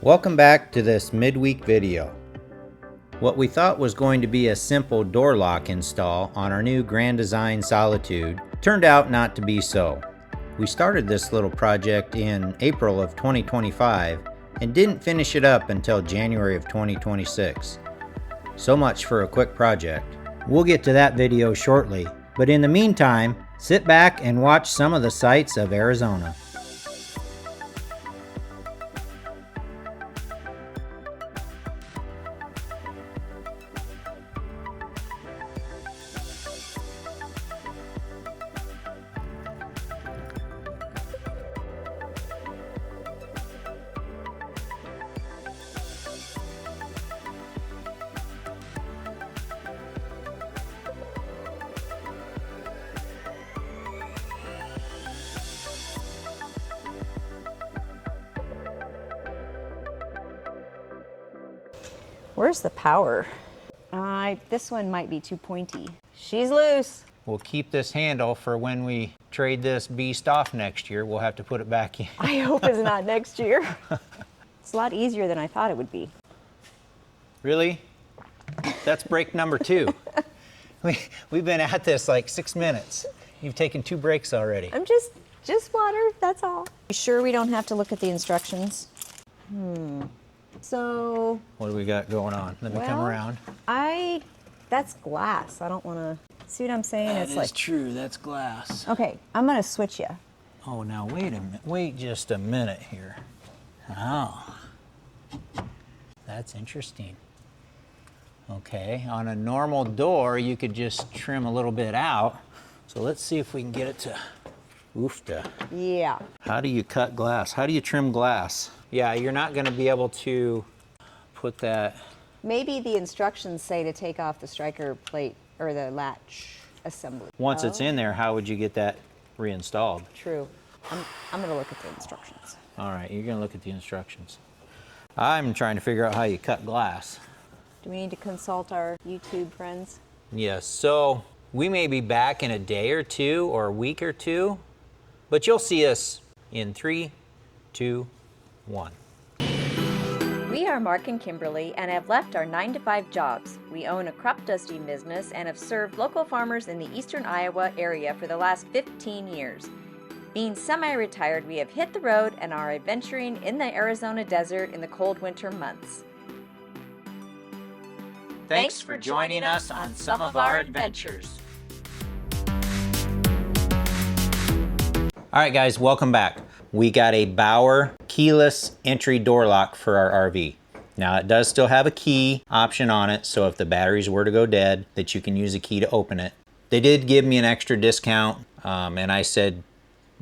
Welcome back to this midweek video. What we thought was going to be a simple door lock install on our new Grand Design Solitude turned out not to be so. We started this little project in April of 2025 and didn't finish it up until January of 2026. So much for a quick project. We'll get to that video shortly, but in the meantime, sit back and watch some of the sights of Arizona. Where's the power? This one might be too pointy. She's loose. We'll keep this handle for when we trade this beast off next year. We'll have to put it back in. I hope it's not next year. It's a lot easier than I thought it would be. Really? That's break number 2. We've been at this like 6 minutes. You've taken 2 breaks already. I'm just water, that's all. You sure we don't have to look at the instructions? So... What do we got going on? Let me come around. That's glass. I don't want to... See what I'm saying? That is true, that's glass. Okay, I'm going to switch you. Oh, now wait a minute. Wait just a minute here. Oh. That's interesting. Okay, on a normal door, you could just trim a little bit out. So let's see if we can get it to oofta. Yeah. How do you cut glass? How do you trim glass? Yeah, you're not going to be able to put that. Maybe the instructions say to take off the striker plate or the latch assembly. Once it's in there, how would you get that reinstalled? True. I'm going to look at the instructions. All right, you're going to look at the instructions. I'm trying to figure out how you cut glass. Do we need to consult our YouTube friends? Yes, so we may be back in a day or two or a week or two, but you'll see us in 3, 2, 1. We are Mark and Kimberly and have left our 9-to-5 jobs. We own a crop dusting business and have served local farmers in the eastern Iowa area for the last 15 years. Being semi-retired, we have hit the road and are adventuring in the Arizona desert in the cold winter months. Thanks for joining us on some of our adventures. All right, guys, welcome back. We got a Bauer keyless entry door lock for our RV. Now, it does still have a key option on it, so if the batteries were to go dead, that you can use a key to open it. They did give me an extra discount, and I said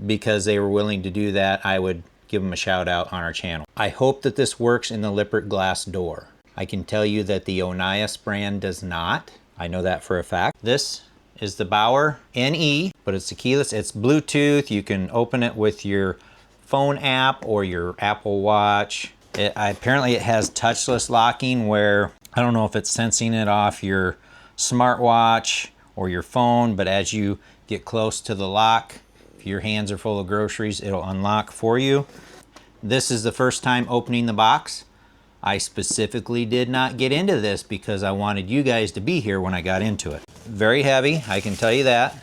because they were willing to do that, I would give them a shout out on our channel. I hope that this works in the lippert glass door. I can tell you that the Onias brand does not. I know that for a fact. This is the Bauer NE, but it's a keyless. It's Bluetooth. You can open it with your phone app or your Apple Watch. Apparently it has touchless locking where, I don't know if it's sensing it off your smartwatch or your phone, but as you get close to the lock, if your hands are full of groceries, it'll unlock for you. This is the first time opening the box. I specifically did not get into this because I wanted you guys to be here when I got into it. Very heavy, I can tell you that.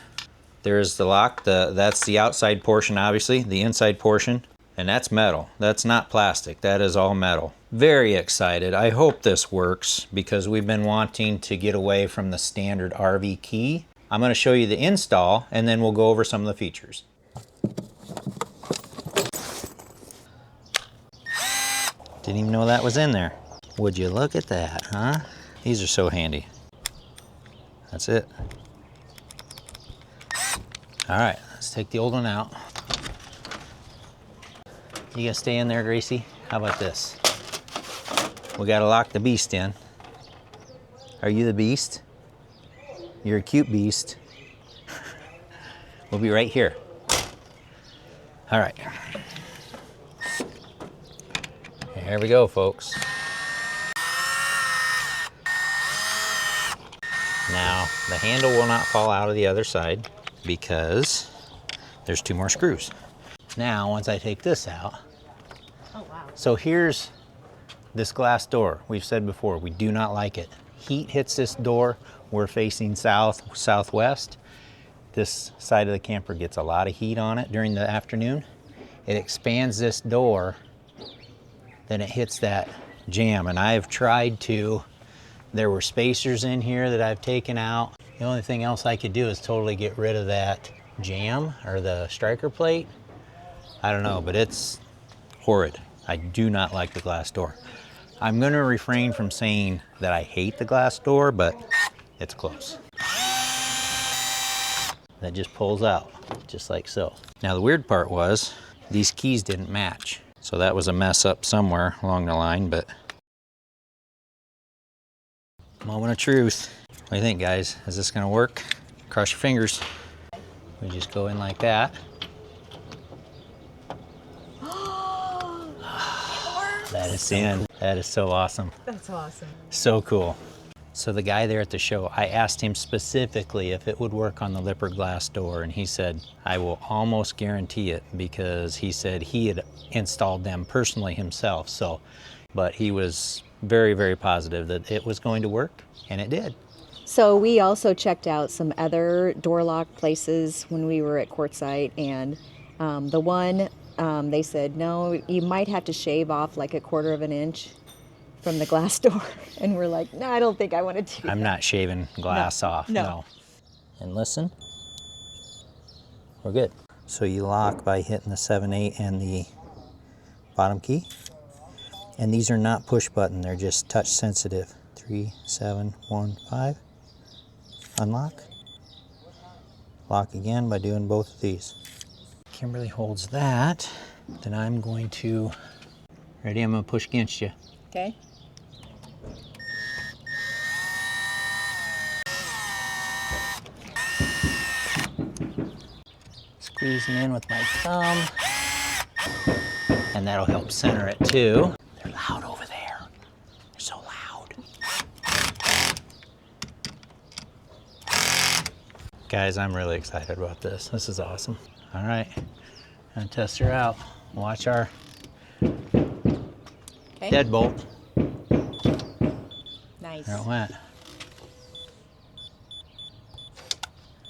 There's the lock, that's the outside portion obviously, the inside portion, and that's metal. That's not plastic, that is all metal. Very excited. I hope this works because we've been wanting to get away from the standard RV key. I'm going to show you the install and then we'll go over some of the features. Didn't even know that was in there. Would you look at that, huh? These are so handy. That's it. All right, let's take the old one out. You gonna stay in there, Gracie? How about this? We gotta lock the beast in. Are you the beast? You're a cute beast. We'll be right here. All right. Here we go, folks. Now, the handle will not fall out of the other side because there's 2 more screws. Now, once I take this out, oh wow. So here's This glass door, we've said before, we do not like it. Heat hits this door. We're facing south, southwest. This side of the camper gets a lot of heat on it during the afternoon. It expands this door, then it hits that jamb. And I have tried to, there were spacers in here that I've taken out. The only thing else I could do is totally get rid of that jamb or the striker plate. I don't know, but it's horrid. I do not like the glass door. I'm gonna refrain from saying that I hate the glass door, but it's close. That just pulls out, just like so. Now the weird part was, these keys didn't match. So that was a mess up somewhere along the line, but moment of truth. What do you think, guys? Is this gonna work? Cross your fingers. We just go in like that. That is in. That is so awesome. That's awesome. So cool. So the guy there at the show, I asked him specifically if it would work on the lippert glass door, and he said, I will almost guarantee it, because he said he had installed them personally himself. So, but he was very, very positive that it was going to work, and it did. So we also checked out some other door lock places when we were at Quartzsite, and the one, they said, no, you might have to shave off like 1/4 of an inch from the glass door. And we're like, no, I don't think I want to do that. I'm not shaving glass off, no. no. And listen, we're good. So you lock by hitting the 7/8 and the bottom key. And these are not push button, they're just touch sensitive. 3, 7, 1, 5. Unlock. Lock again by doing both of these. Kimberly holds that. Then I'm going to, ready, I'm gonna push against you. Okay. Squeezing in with my thumb. And that'll help center it too. They're loud over there. They're so loud. Guys, I'm really excited about this. This is awesome. All right, gonna test her out. Watch our deadbolt. Nice. There it went.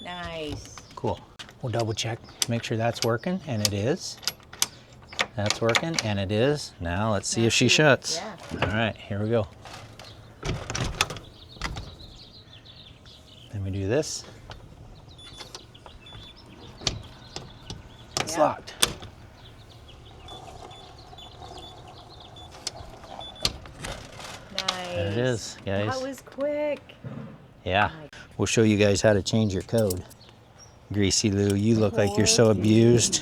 Nice. Cool. We'll double check, make sure that's working, and it is. That's working, and it is. Now let's see if she shuts. Yeah. All right, here we go. Then we do this. It's locked. Nice. There it is, guys. That was quick. Yeah. We'll show you guys how to change your code. Greasy Lou, you look like you're so abused.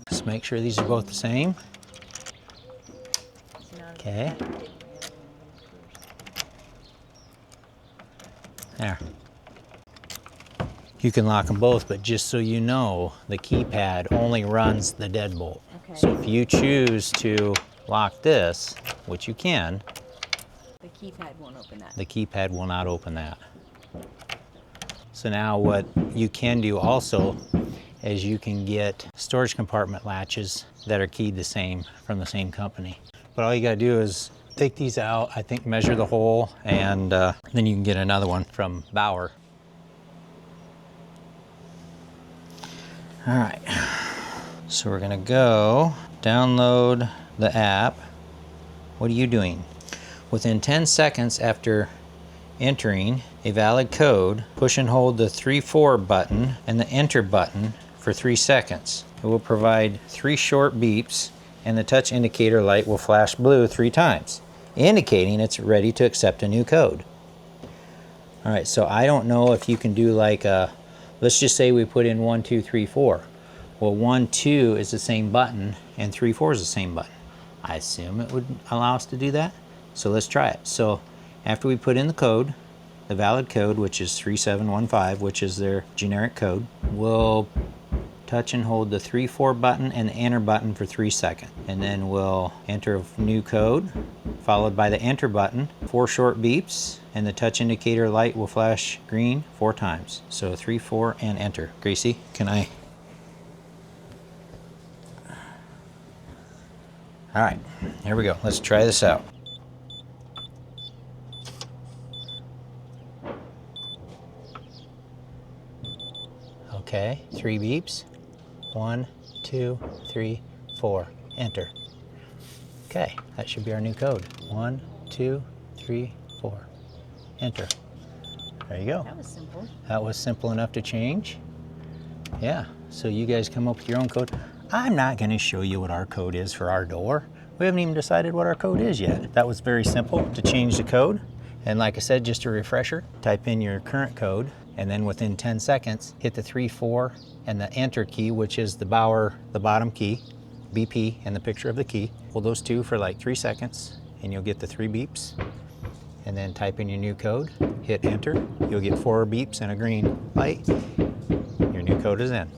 Just make sure these are both the same. Okay. There. You can lock them both, but just so you know, the keypad only runs the deadbolt. Okay. So if you choose to lock this, which you can, The keypad won't open that. the keypad will not open that. So now what you can do also is you can get storage compartment latches that are keyed the same from the same company. But all you gotta do is take these out, I think measure the hole, and then you can get another one from Bauer. All right, so we're gonna go download the app. What are you doing? Within 10 seconds after entering a valid code, push and hold the 3-4 button and the enter button for 3 seconds. It will provide 3 short beeps, and the touch indicator light will flash blue 3 times, indicating it's ready to accept a new code. All right, so I don't know if you can do like a, let's just say we put in 1, 2, 3, 4. Well, 1, 2 is the same button, and 3, 4 is the same button. I assume it would allow us to do that. So let's try it. So after we put in the code, the valid code, which is 3715, which is their generic code, we'll touch and hold the 3-4 button and the enter button for 3 seconds. And then we'll enter a new code, followed by the enter button, 4 short beeps, and the touch indicator light will flash green 4 times. So 3, 4, and enter. Gracie, can I? All right, here we go. Let's try this out. Okay, 3 beeps. 1, 2, 3, 4. Enter. Okay, that should be our new code. 1, 2, 3, 4. Enter. There you go. That was simple. That was simple enough to change. Yeah, so you guys come up with your own code. I'm not going to show you what our code is for our door. We haven't even decided what our code is yet. That was very simple to change the code. And like I said, just a refresher, type in your current code, and then within 10 seconds, hit the 3, 4, and the enter key, which is the bottom key, BP, and the picture of the key. Hold those two for like 3 seconds, and you'll get the 3 beeps. And then type in your new code, hit enter. You'll get 4 beeps and a green light. Your new code is in.